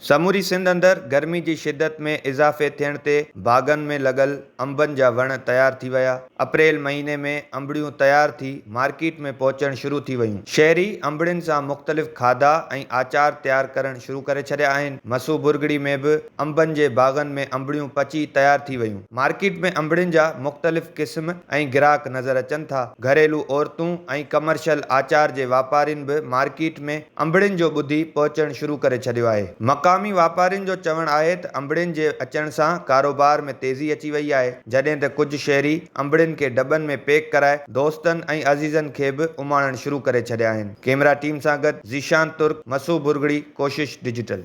समूरी सिंध अंदरि गर्मी जी शिदत में इज़ाफ़े थियण ते बाग़नि में लॻल अंबनि जा वण तयार थी विया। अप्रैल महीने में अंबड़ियूं तयार थी मार्केट में पहुचण शुरू थी वयूं। शहरी अंबड़ियुनि सां मुख़्तलिफ़ खाधा ऐं आचार तयार करण शुरू करे छॾिया आहिनि। मसू बुरगड़ी में बि अंबनि जे बाग़नि में अंबड़ियूं पची तयार थी वयूं। मार्केट में अंबड़ियुनि जा मुख़्तलिफ़ क़िस्म ऐं ग्राहक नज़र अचनि था। घरेलू औरतूं ऐं कमर्शियल आचार जे वापारियुनि बि मार्केट में अंबड़ियुनि जो ॿुधी पहुचण शुरू करे छॾियो आहे। मक़ामी वापारियुनि जो चवणु आहे त अंबड़ियुनि जे अचण सां कारोबार में तेज़ी अची वई आहे, जॾहिं त कुझु शहरी अंबड़ियुनि खे डॿनि में पैक कराए दोस्तनि ऐं अज़ीज़नि खे बि उमाणण शुरू करे छॾिया आहिनि। कैमरा टीम सां गॾु ज़ीशान तुर्क, मसू बुरगड़ी, कोशिश डिजिटल।